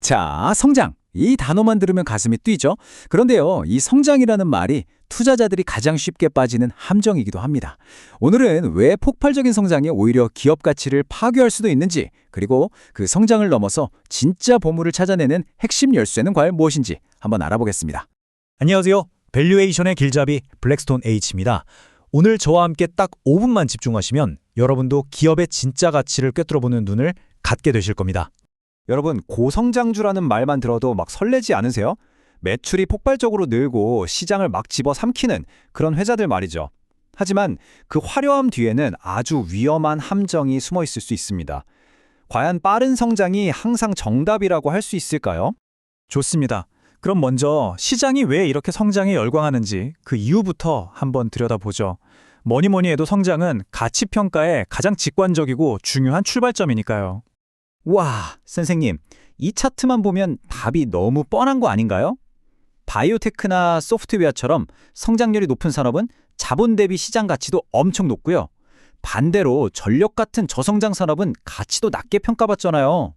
자, 성장. 이 단어만 들으면 가슴이 뛰죠. 그런데요, 이 성장이라는 말이 투자자들이 가장 쉽게 빠지는 함정이기도 합니다. 오늘은 왜 폭발적인 성장이 오히려 기업 가치를 파괴할 수도 있는지, 그리고 그 성장을 넘어서 진짜 보물을 찾아내는 핵심 열쇠는 과연 무엇인지 한번 알아보겠습니다. 안녕하세요. 밸류에이션의 길잡이 블랙스톤 H입니다. 오늘 저와 함께 딱 5분만 집중하시면 여러분도 기업의 진짜 가치를 꿰뚫어보는 눈을 갖게 되실 겁니다. 여러분, 고성장주라는 말만 들어도 막 설레지 않으세요? 매출이 폭발적으로 늘고 시장을 막 집어삼키는 그런 회사들 말이죠. 하지만 그 화려함 뒤에는 아주 위험한 함정이 숨어 있을 수 있습니다. 과연 빠른 성장이 항상 정답이라고 할 수 있을까요? 좋습니다. 그럼 먼저 시장이 왜 이렇게 성장에 열광하는지 그 이유부터 한번 들여다보죠. 뭐니 해도 성장은 가치 평가의 가장 직관적이고 중요한 출발점이니까요. 와, 선생님, 이 차트만 보면 답이 너무 뻔한 거 아닌가요? 바이오테크나 소프트웨어처럼 성장률이 높은 산업은 자본 대비 시장 가치도 엄청 높고요. 반대로 전력 같은 저성장 산업은 가치도 낮게 평가받잖아요.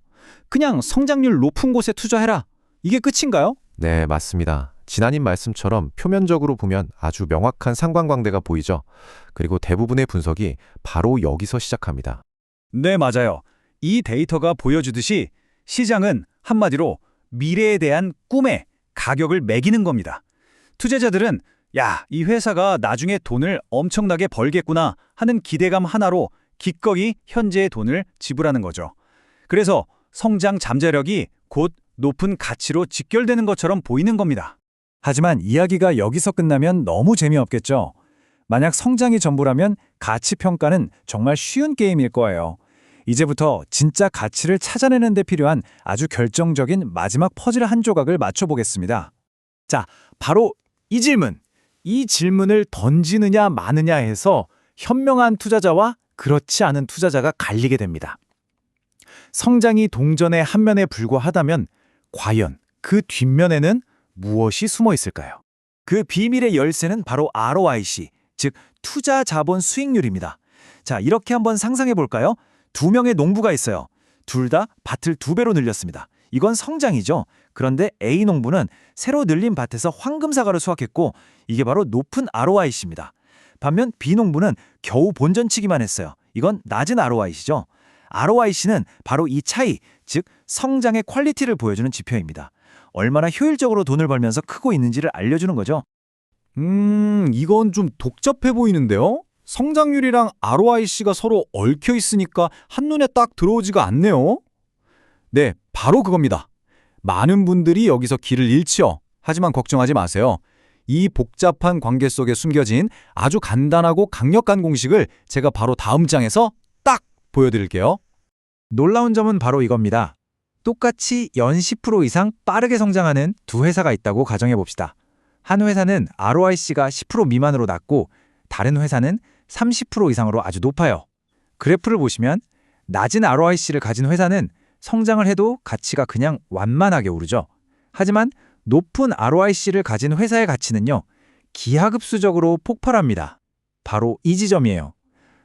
그냥 성장률 높은 곳에 투자해라. 이게 끝인가요? 네, 맞습니다. 지난님 말씀처럼 표면적으로 보면 아주 명확한 상관관계가 보이죠. 그리고 대부분의 분석이 바로 여기서 시작합니다. 네, 맞아요. 이 데이터가 보여주듯이 시장은 한마디로 미래에 대한 꿈에 가격을 매기는 겁니다. 투자자들은 야, 이 회사가 나중에 돈을 엄청나게 벌겠구나 하는 기대감 하나로 기꺼이 현재의 돈을 지불하는 거죠. 그래서 성장 잠재력이 곧 높은 가치로 직결되는 것처럼 보이는 겁니다. 하지만 이야기가 여기서 끝나면 너무 재미없겠죠. 만약 성장이 전부라면 가치 평가는 정말 쉬운 게임일 거예요. 이제부터 진짜 가치를 찾아내는 데 필요한 아주 결정적인 마지막 퍼즐 한 조각을 맞춰보겠습니다. 자, 바로 이 질문. 이 질문을 던지느냐 마느냐 해서 현명한 투자자와 그렇지 않은 투자자가 갈리게 됩니다. 성장이 동전의 한 면에 불과하다면 과연 그 뒷면에는 무엇이 숨어 있을까요? 그 비밀의 열쇠는 바로 ROIC, 즉 투자 자본 수익률입니다. 자, 이렇게 한번 상상해 볼까요? 두 명의 농부가 있어요. 둘 다 밭을 2배로 늘렸습니다. 이건 성장이죠. 그런데 A 농부는 새로 늘린 밭에서 황금사과를 수확했고 이게 바로 높은 ROIC입니다. 반면 B 농부는 겨우 본전치기만 했어요. 이건 낮은 ROIC죠. ROIC는 바로 이 차이, 즉 성장의 퀄리티를 보여주는 지표입니다. 얼마나 효율적으로 돈을 벌면서 크고 있는지를 알려주는 거죠. 이건 좀 복잡해 보이는데요? 성장률이랑 ROIC가 서로 얽혀 있으니까 한눈에 딱 들어오지가 않네요. 네, 바로 그겁니다. 많은 분들이 여기서 길을 잃지요. 하지만 걱정하지 마세요. 이 복잡한 관계 속에 숨겨진 아주 간단하고 강력한 공식을 제가 바로 다음 장에서 딱 보여드릴게요. 놀라운 점은 바로 이겁니다. 똑같이 연 10% 이상 빠르게 성장하는 두 회사가 있다고 가정해 봅시다. 한 회사는 ROIC가 10% 미만으로 낮고 다른 회사는 30% 이상으로 아주 높아요. 그래프를 보시면 낮은 ROIC를 가진 회사는 성장을 해도 가치가 그냥 완만하게 오르죠. 하지만 높은 ROIC를 가진 회사의 가치는요, 기하급수적으로 폭발합니다. 바로 이 지점이에요.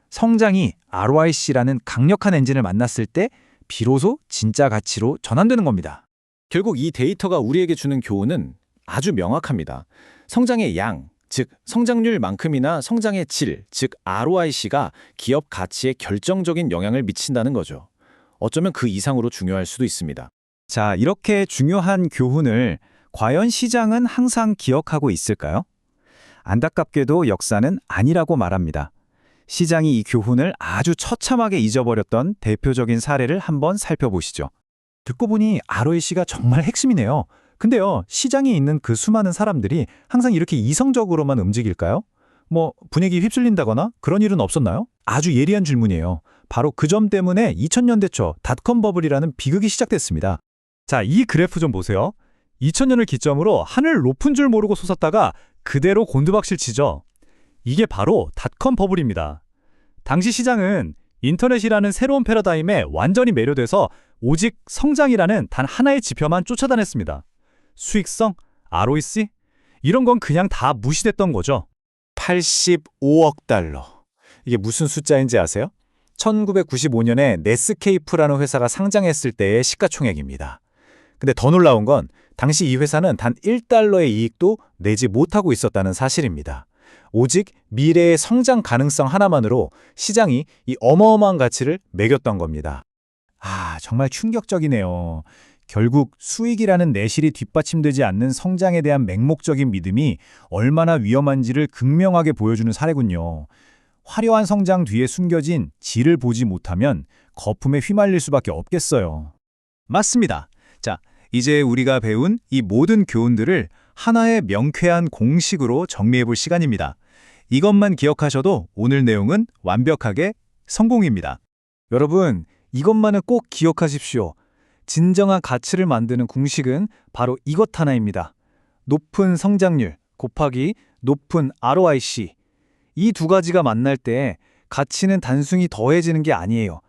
성장이 ROIC라는 강력한 엔진을 만났을 때 비로소 진짜 가치로 전환되는 겁니다. 결국 이 데이터가 우리에게 주는 교훈은 아주 명확합니다. 성장의 양, 즉 성장률만큼이나 성장의 질, 즉 ROIC가 기업 가치에 결정적인 영향을 미친다는 거죠. 어쩌면 그 이상으로 중요할 수도 있습니다. 자, 이렇게 중요한 교훈을 과연 시장은 항상 기억하고 있을까요? 안타깝게도 역사는 아니라고 말합니다. 시장이 이 교훈을 아주 처참하게 잊어버렸던 대표적인 사례를 한번 살펴보시죠. 듣고 보니 ROIC가 정말 핵심이네요. 근데요, 시장에 있는 그 수많은 사람들이 항상 이렇게 이성적으로만 움직일까요? 분위기 휩쓸린다거나 그런 일은 없었나요? 아주 예리한 질문이에요. 바로 그 점 때문에 2000년대 초 닷컴 버블이라는 비극이 시작됐습니다. 자, 이 그래프 좀 보세요. 2000년을 기점으로 하늘 높은 줄 모르고 솟았다가 그대로 곤두박질 치죠. 이게 바로 닷컴 버블입니다. 당시 시장은 인터넷이라는 새로운 패러다임에 완전히 매료돼서 오직 성장이라는 단 하나의 지표만 쫓아다녔습니다. 수익성, ROIC? 이런 건 그냥 다 무시됐던 거죠. 85억 달러. 이게 무슨 숫자인지 아세요? 1995년에 네스케이프라는 회사가 상장했을 때의 시가총액입니다. 근데 더 놀라운 건 당시 이 회사는 단 1달러의 이익도 내지 못하고 있었다는 사실입니다. 오직 미래의 성장 가능성 하나만으로 시장이 이 어마어마한 가치를 매겼던 겁니다. 정말 충격적이네요. 결국 수익이라는 내실이 뒷받침되지 않는 성장에 대한 맹목적인 믿음이 얼마나 위험한지를 극명하게 보여주는 사례군요. 화려한 성장 뒤에 숨겨진 질을 보지 못하면 거품에 휘말릴 수밖에 없겠어요. 맞습니다. 자, 이제 우리가 배운 이 모든 교훈들을 하나의 명쾌한 공식으로 정리해 볼 시간입니다. 이것만 기억하셔도 오늘 내용은 완벽하게 성공입니다. 여러분, 이것만은 꼭 기억하십시오. 진정한 가치를 만드는 공식은 바로 이것 하나입니다. 높은 성장률 곱하기 높은 ROIC. 이 두 가지가 만날 때 가치는 단순히 더해지는 게 아니에요.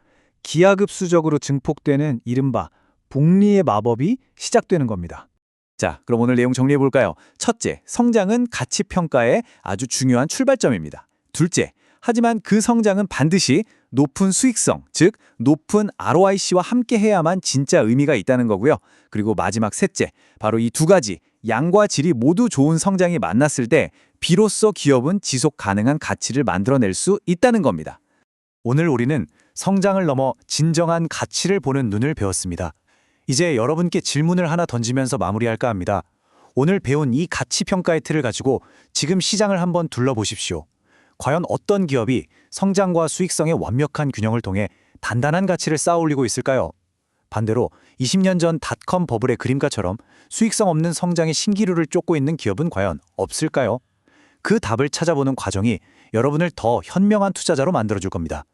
기하급수적으로 증폭되는 이른바 복리의 마법이 시작되는 겁니다. 자, 그럼 오늘 내용 정리해 볼까요? 첫째, 성장은 가치 평가의 아주 중요한 출발점입니다. 둘째, 하지만 그 성장은 반드시 높은 수익성, 즉 높은 ROIC와 함께 해야만 진짜 의미가 있다는 거고요. 그리고 마지막 셋째, 바로 이 두 가지 양과 질이 모두 좋은 성장이 만났을 때 비로소 기업은 지속 가능한 가치를 만들어낼 수 있다는 겁니다. 오늘 우리는 성장을 넘어 진정한 가치를 보는 눈을 배웠습니다. 이제 여러분께 질문을 하나 던지면서 마무리할까 합니다. 오늘 배운 이 가치 평가의 틀을 가지고 지금 시장을 한번 둘러보십시오. 과연 어떤 기업이 성장과 수익성의 완벽한 균형을 통해 단단한 가치를 쌓아올리고 있을까요? 반대로 20년 전 닷컴 버블의 그림가처럼 수익성 없는 성장의 신기루를 쫓고 있는 기업은 과연 없을까요? 그 답을 찾아보는 과정이 여러분을 더 현명한 투자자로 만들어줄 겁니다.